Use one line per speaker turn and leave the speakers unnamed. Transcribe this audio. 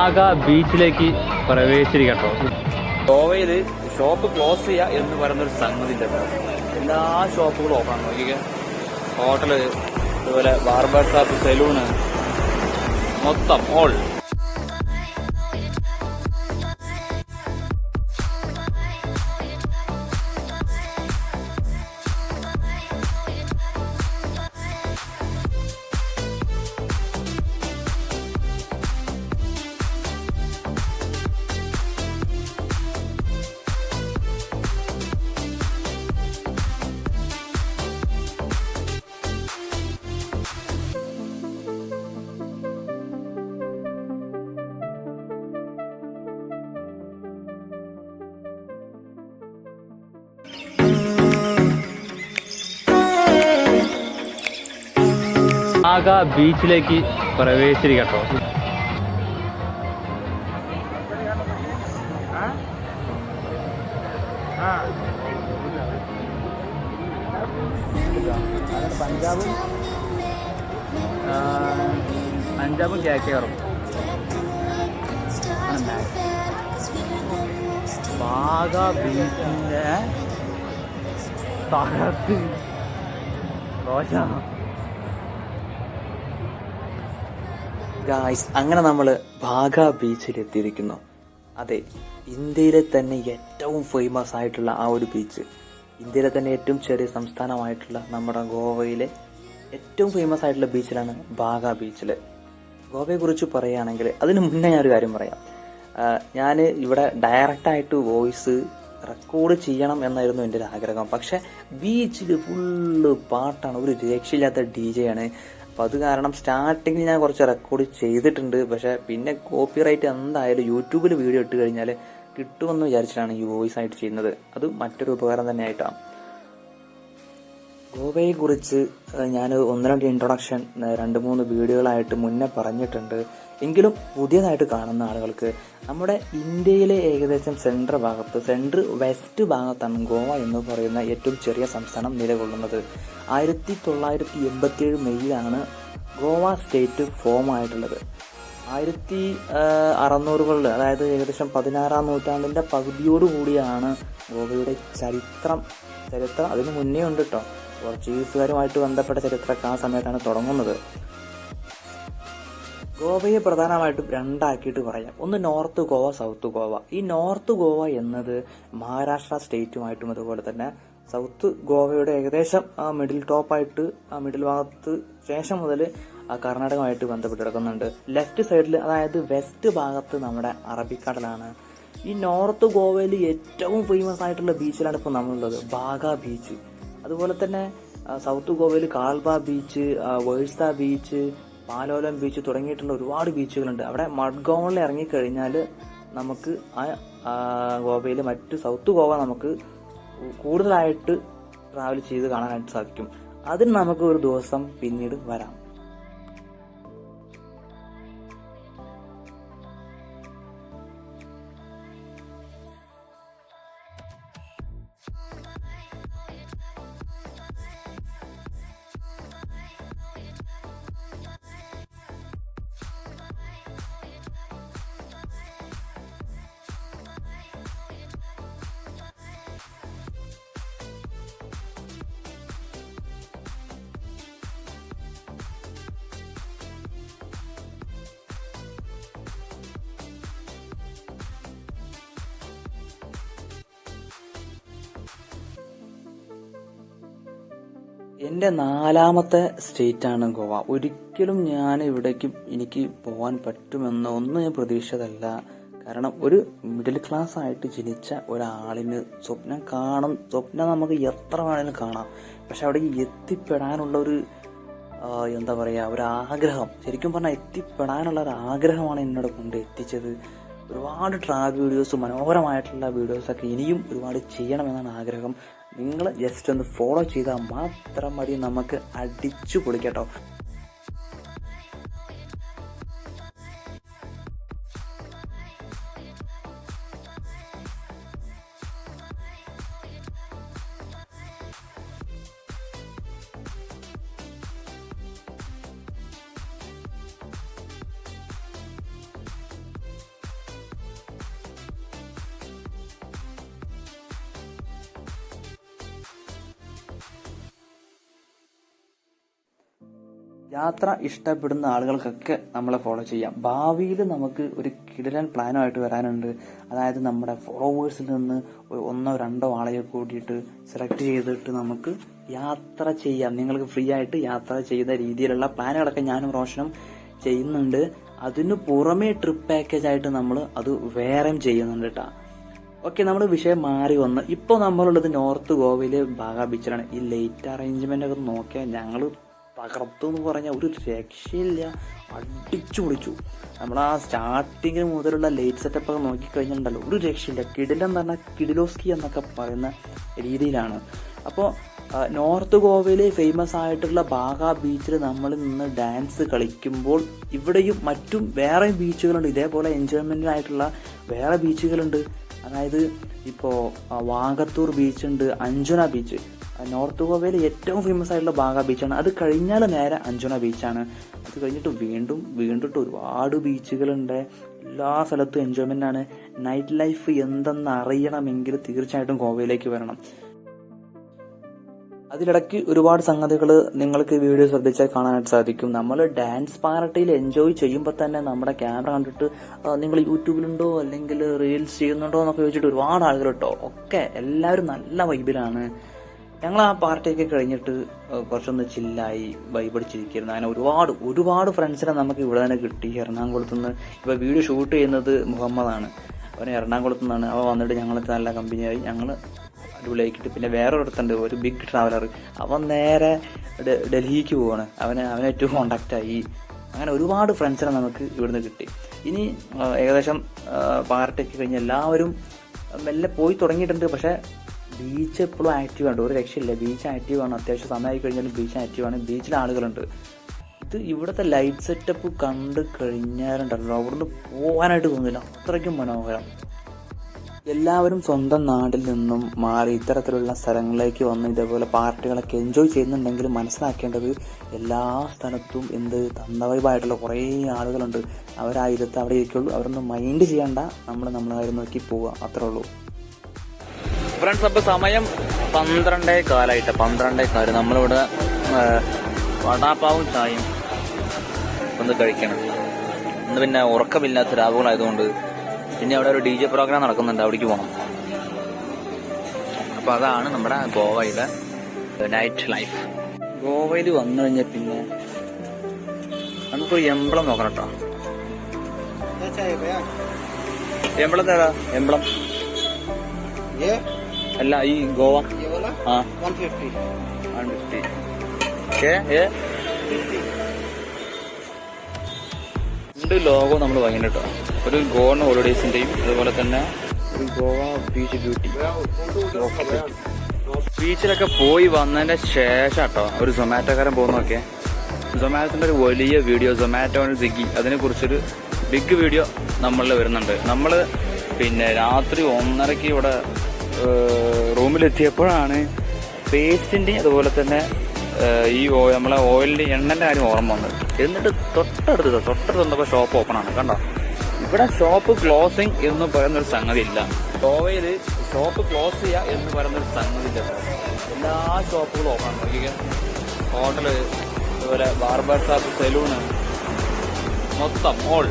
ബാഗ ബീച്ചിലേക്ക് പ്രവേശിക്കട്ടോ. ഗോവയിൽ shop close ചെയ്യുക എന്ന് പറയുന്നൊരു സംഗതി ഇല്ല. എല്ലാ ഷോപ്പുകളും ഓപ്പൺ ആണ്. നോക്കിക്കേ, ഹോട്ടല്, അതുപോലെ ബാർബർ ഷോപ്പ്, സലൂണ്, മൊത്തം ഓൾ. ബാഗ ബീച്ചിലേക്ക് പ്രവേശിക്കട്ടോ. പഞ്ചാബും കേക്കേറും ബാഗ ബീച്ചിന്റെ തകർത്ത് ദോശ.
ഗായ്സ്, അങ്ങനെ നമ്മൾ ബാഗ ബീച്ചിൽ എത്തിയിരിക്കുന്നു. അതെ, ഇന്ത്യയിലെ തന്നെ ഏറ്റവും ഫേമസ് ആയിട്ടുള്ള ആ ഒരു ബീച്ച്, ഇന്ത്യയിലെ തന്നെ ഏറ്റവും ചെറിയ സംസ്ഥാനമായിട്ടുള്ള നമ്മുടെ ഗോവയിലെ ഏറ്റവും ഫേമസ് ആയിട്ടുള്ള ബീച്ചിലാണ് ബാഗ ബീച്ചിൽ. ഗോവയെ കുറിച്ച് പറയുകയാണെങ്കിൽ അതിന് മുന്നേ ഞാനൊരു കാര്യം പറയാം. ഞാൻ ഇവിടെ ഡയറക്റ്റായിട്ട് വോയിസ് റെക്കോർഡ് ചെയ്യണം എന്നായിരുന്നു എൻ്റെ ഒരു ആഗ്രഹം. പക്ഷെ ബീച്ചിൽ ഫുള്ള് പാട്ടാണ്, ഒരു രക്ഷയില്ലാത്ത DJ ആണ്. അപ്പം അത് കാരണം സ്റ്റാർട്ടിങ്ങിൽ ഞാൻ കുറച്ച് റെക്കോർഡ് ചെയ്തിട്ടുണ്ട്. പക്ഷെ പിന്നെ കോപ്പിറൈറ്റ് എന്തായാലും യൂട്യൂബിൽ വീഡിയോ ഇട്ട് കഴിഞ്ഞാൽ കിട്ടുമെന്ന് വിചാരിച്ചിട്ടാണ് ഈ വോയിസ് ആയിട്ട് ചെയ്യുന്നത്. അത് മറ്റൊരു ഉപകാരം തന്നെ ആയിട്ടാണ്. ഗോവയെ കുറിച്ച് ഞാൻ 1-2 ഇൻട്രൊഡക്ഷൻ 2-3 വീഡിയോകളായിട്ട് മുന്നേ പറഞ്ഞിട്ടുണ്ട്. എങ്കിലും പുതിയതായിട്ട് കാണുന്ന ആളുകൾക്ക് നമ്മുടെ ഇന്ത്യയിലെ ഏകദേശം സെൻട്രൽ വെസ്റ്റ് ഭാഗത്താണ് ഗോവ എന്ന് പറയുന്ന ഏറ്റവും ചെറിയ സംസ്ഥാനം നിലകൊള്ളുന്നത്. 1987 മെയ്യിലാണ് ഗോവ സ്റ്റേറ്റ് ഫോം ആയിട്ടുള്ളത്. 1600-കളിൽ, അതായത് ഏകദേശം 16-ാം നൂറ്റാണ്ടിന്റെ പകുതിയോടുകൂടിയാണ് ഗോവയുടെ ചരിത്രം അതിന് മുന്നേ ഉണ്ട് കേട്ടോ. പോർച്ചുഗീസുകാരുമായിട്ട് ബന്ധപ്പെട്ട ചരിത്രമൊക്കെ ആ സമയത്താണ് തുടങ്ങുന്നത്. ഗോവയെ പ്രധാനമായിട്ടും രണ്ടാക്കിയിട്ട് പറയാം. ഒന്ന് നോർത്ത് ഗോവ, സൗത്ത് ഗോവ. ഈ നോർത്ത് ഗോവ എന്നത് മഹാരാഷ്ട്ര സ്റ്റേറ്റുമായിട്ടും അതുപോലെ തന്നെ സൗത്ത് ഗോവയുടെ ഏകദേശം ആ മിഡിൽ ടോപ്പായിട്ട് ആ മിഡിൽ ഭാഗത്ത് ശേഷം മുതൽ കർണാടകമായിട്ട് ബന്ധപ്പെട്ട് കിടക്കുന്നുണ്ട്. ലെഫ്റ്റ് സൈഡിൽ, അതായത് വെസ്റ്റ് ഭാഗത്ത് നമ്മുടെ അറബിക്കടലാണ്. ഈ നോർത്ത് ഗോവയിൽ ഏറ്റവും ഫേമസ് ആയിട്ടുള്ള ബീച്ചിലാണ് ഇപ്പോൾ നമ്മളുള്ളത്, ബാഗ ബീച്ച്. അതുപോലെ തന്നെ സൗത്ത് ഗോവയിൽ Colva beach, Varca beach, Palolem beach തുടങ്ങിയിട്ടുള്ള ഒരുപാട് ബീച്ചുകളുണ്ട്. അവിടെ മഡ്ഗോണിൽ ഇറങ്ങിക്കഴിഞ്ഞാൽ നമുക്ക് ആ ഗോവയിൽ മറ്റ് സൗത്ത് ഗോവ നമുക്ക് കൂടുതലായിട്ട് ട്രാവൽ ചെയ്ത് കാണാനായിട്ട് സാധിക്കും. അതിന് നമുക്ക് ഒരു ദിവസം പിന്നീട് വരാം. എൻ്റെ 4ാമത്തെ സ്റ്റേറ്റാണ് ഗോവ. ഒരിക്കലും ഞാൻ ഇവിടേക്ക് എനിക്ക് പോകാൻ പറ്റുമെന്ന് ഒന്നും ഞാൻ പ്രതീക്ഷിച്ചതല്ല. കാരണം ഒരു മിഡിൽ ക്ലാസ് ആയിട്ട് ജനിച്ച ഒരാളിന് സ്വപ്നം നമുക്ക് എത്ര വേണമെങ്കിലും കാണാം. പക്ഷെ അവിടെ എത്തിപ്പെടാനുള്ള ഒരു എന്താ പറയുക, ഒരു ആഗ്രഹം, ശരിക്കും പറഞ്ഞാൽ എത്തിപ്പെടാനുള്ള ഒരു ആഗ്രഹമാണ് എന്നോട് കൊണ്ട് എത്തിച്ചത്. ഒരുപാട് ട്രാവൽ വീഡിയോസ്, മനോഹരമായിട്ടുള്ള വീഡിയോസൊക്കെ ഇനിയും ഒരുപാട് ചെയ്യണമെന്നാണ് ആഗ്രഹം. നിങ്ങൾ ജസ്റ്റ് ഒന്ന് ഫോളോ ചെയ്താൽ മാത്രം മതി, നമുക്ക് അടിച്ചു പൊളിക്കട്ടോ. യാത്ര ഇഷ്ടപ്പെടുന്ന ആളുകൾക്കൊക്കെ നമ്മളെ ഫോളോ ചെയ്യാം. ഭാവിയിൽ നമുക്ക് ഒരു കിടിലൻ പ്ലാനുമായിട്ട് വരാനുണ്ട്. അതായത് നമ്മുടെ ഫോളോവേഴ്സിൽ നിന്ന് ഒന്നോ രണ്ടോ ആളെ കൂടിയിട്ട് സെലക്ട് ചെയ്തിട്ട് നമുക്ക് യാത്ര ചെയ്യാം. നിങ്ങൾക്ക് ഫ്രീ ആയിട്ട് യാത്ര ചെയ്യുന്ന രീതിയിലുള്ള പ്ലാനുകളൊക്കെ ഞാനും റോഷനും ചെയ്യുന്നുണ്ട്. അതിനു പുറമേ ട്രിപ്പ് പാക്കേജ് ആയിട്ട് നമ്മൾ അത് വേറെയും ചെയ്യുന്നുണ്ട് കേട്ടോ. ഓക്കെ, നമ്മൾ വിഷയം മാറി വന്ന് ഇപ്പോൾ നമ്മളുള്ളത് നോർത്ത് ഗോവയിലെ ബാഗ ബീച്ചിലാണ്. ഈ ലൈറ്റ് അറേഞ്ച്മെന്റ് ഒക്കെ നോക്കിയാൽ ഞങ്ങൾ തകർത്തു എന്ന് പറഞ്ഞാൽ ഒരു രക്ഷയില്ല, അടിച്ചു പൊളിച്ചു. നമ്മൾ ആ സ്റ്റാർട്ടിങ് മുതലുള്ള ലൈറ്റ് സെറ്റപ്പ് ഒക്കെ നോക്കിക്കഴിഞ്ഞിട്ടുണ്ടല്ലോ, ഒരു രക്ഷയില്ല. കിടിലെന്ന് പറഞ്ഞാൽ കിഡിലോസ്കി എന്നൊക്കെ പറയുന്ന രീതിയിലാണ്. അപ്പോൾ നോർത്ത് ഗോവയിലെ ഫേമസ് ആയിട്ടുള്ള ബാഗ ബീച്ചിൽ നമ്മൾ നിന്ന് ഡാൻസ് കളിക്കുമ്പോൾ ഇവിടെയും മറ്റും വേറെ ബീച്ചുകളുണ്ട്. ഇതേപോലെ എൻജോയ്മെന്റിനായിട്ടുള്ള വേറെ ബീച്ചുകളുണ്ട്. അതായത് ഇപ്പോൾ വാഗത്തൂർ ബീച്ചുണ്ട്, അഞ്ജുന ബീച്ച്. നോർത്ത് ഗോവയിലെ ഏറ്റവും ഫേമസ് ആയിട്ടുള്ള ബാഗ ബീച്ചാണ്. അത് കഴിഞ്ഞാൽ നേരെ അഞ്ജുന ബീച്ചാണ്. അത് കഴിഞ്ഞിട്ട് വീണ്ടും ഒരുപാട് ബീച്ചുകളുണ്ട്. എല്ലാ സ്ഥലത്തും എൻജോയ്മെന്റ് ആണ്. നൈറ്റ് ലൈഫ് എന്തെന്ന് അറിയണമെങ്കിൽ തീർച്ചയായിട്ടും ഗോവയിലേക്ക് വരണം. അതിലിടയ്ക്ക് ഒരുപാട് സംഗതികൾ നിങ്ങൾക്ക് വീഡിയോ ശ്രദ്ധിച്ചാൽ കാണാനായിട്ട് സാധിക്കും. നമ്മൾ ഡാൻസ് പാർട്ടിയിൽ എൻജോയ് ചെയ്യുമ്പോൾ തന്നെ നമ്മുടെ ക്യാമറ കണ്ടിട്ട് നിങ്ങൾ യൂട്യൂബിലുണ്ടോ അല്ലെങ്കിൽ റീൽസ് ചെയ്യുന്നുണ്ടോ എന്നൊക്കെ ചോദിച്ചിട്ട് ഒരുപാട് ആളുകൾ കേട്ടോ. ഒക്കെ എല്ലാവരും നല്ല വൈബിലാണ്. ഞങ്ങൾ ആ പാർട്ടിയൊക്കെ കഴിഞ്ഞിട്ട് കുറച്ചൊന്ന് ചില്ലായി വൈബടിച്ചിരിക്കുന്നു. അങ്ങനെ ഒരുപാട് ഫ്രണ്ട്സിനെ നമുക്ക് ഇവിടെ തന്നെ കിട്ടി. എറണാകുളത്ത് നിന്ന് ഇപ്പോൾ വീഡിയോ ഷൂട്ട് ചെയ്യുന്നത് മുഹമ്മദാണ്. അവൻ എറണാകുളത്ത് നിന്നാണ്. അവൻ വന്നിട്ട് ഞങ്ങൾക്ക് നല്ല കമ്പനിയായി. ഞങ്ങൾ അടിപൊളിയാക്കിയിട്ട് പിന്നെ വേറൊരിടത്തുണ്ട് ഒരു ബിഗ് ട്രാവലർ. അവൻ നേരെ ഡൽഹിക്ക് പോവാണ്. അവനായിട്ട് കോണ്ടാക്ട് ആയി. അങ്ങനെ ഒരുപാട് ഫ്രണ്ട്സിനെ നമുക്ക് ഇവിടുന്ന് കിട്ടി. ഇനി ഏകദേശം പാർട്ടിയൊക്കെ കഴിഞ്ഞ് എല്ലാവരും മെല്ലെ പോയി തുടങ്ങിയിട്ടുണ്ട്. പക്ഷെ ബീച്ച് എപ്പോഴും ആക്റ്റീവ് ആണ്, ഒരു രക്ഷയില്ല. ബീച്ച് ആക്റ്റീവ് ആണ്. അത്യാവശ്യം സമയമായി കഴിഞ്ഞാലും ബീച്ച് ആക്റ്റീവ് ആണ്. ബീച്ചിൽ ആളുകളുണ്ട്. ഇത് ഇവിടുത്തെ ലൈറ്റ് സെറ്റപ്പ് കണ്ട് കഴിഞ്ഞാലുണ്ടല്ലോ അവിടുന്ന് പോകാനായിട്ട് തോന്നില്ല, അത്രയ്ക്കും മനോഹരം. എല്ലാവരും സ്വന്തം നാട്ടിൽ നിന്നും മാറി ഇത്തരത്തിലുള്ള സ്ഥലങ്ങളിലേക്ക് വന്ന് ഇതേപോലെ പാർട്ടികളൊക്കെ എൻജോയ് ചെയ്യുന്നുണ്ടെങ്കിൽ മനസ്സിലാക്കേണ്ടത് എല്ലാ സ്ഥലത്തും തന്തവൈബായിട്ടുള്ള കുറേ ആളുകളുണ്ട്. അവരായിരുത്ത് അവിടെ ഇരിക്കുള്ളൂ. അവരൊന്നും മൈൻഡ് ചെയ്യണ്ട. നമ്മളെ കാര്യം നോക്കി പോവുക, അത്രേ ഉള്ളൂ.
ഫ്രണ്ട്സ്, അപ്പോൾ സമയം 12:15 നമ്മളിവിടെ വടാപ്പാവും ചായയും ഒന്ന് കഴിക്കണം. ഇന്ന് പിന്നെ ഉറക്കമില്ലാത്ത രാവുകളായതുകൊണ്ട് പിന്നെ അവിടെ ഒരു DJ പ്രോഗ്രാം നടക്കുന്നുണ്ട്, അവിടേക്ക് പോകണം. അപ്പൊ അതാണ് നമ്മുടെ ഗോവയിലെ നൈറ്റ് ലൈഫ്. ഗോവയിൽ വന്നു കഴിഞ്ഞാൽ പിന്നെ നമുക്കൊരു എംബ്ലം നോക്കണം കേട്ടോ. എംബ്ലത്തേതാ? എംബ്ലം അല്ല, ഈ ഗോവ 150. രണ്ട് ലോഗോ നമ്മൾ വാങ്ങിയിട്ട് കേട്ടോ. ഒരു ഗോവ ഹോളിഡേസിന്റെയും അതുപോലെ തന്നെ ഒരു ഗോവ ബീച്ച് ബ്യൂട്ടി. ബീച്ചിലൊക്കെ പോയി വന്നതിന്റെ ശേഷം കേട്ടോ ഒരു സൊമാറ്റോക്കാരൻ പോകുന്നൊക്കെ. സൊമാറ്റോന്റെ ഒരു വലിയ വീഡിയോ, സൊമാറ്റോ സ്വിഗ്ഗി, അതിനെ കുറിച്ചൊരു ബിഗ് വീഡിയോ നമ്മളിൽ വരുന്നുണ്ട്. നമ്മള് പിന്നെ രാത്രി 1:30 ഇവിടെ റൂമിലെത്തിയപ്പോഴാണ് പേസ്റ്റിന്റെയും അതുപോലെ തന്നെ ഈ നമ്മളെ ഓയിലിന്റെ എണ്ണന്റെ കാര്യം ഓർമ്മ വന്നത്. എന്നിട്ട് തൊട്ടടുത്ത് വന്നപ്പോൾ ഷോപ്പ് ഓപ്പൺ ആണ്. കണ്ടോ, ഇവിടെ ഷോപ്പ് ക്ലോസിംഗ് എന്ന് പറയുന്നൊരു സംഗതി ഇല്ല. ഗോവയിൽ ഷോപ്പ് ക്ലോസ് ചെയ്യുക എന്ന് പറയുന്നൊരു സംഗതി ഇല്ല. എല്ലാ ഷോപ്പുകളും ഓപ്പൺ ആണ്. നോക്കിക്കുക, ഹോട്ടല്, അതുപോലെ ബാർബർ ഷോപ്പ്, സെലൂണ്, മൊത്തം ഓൾ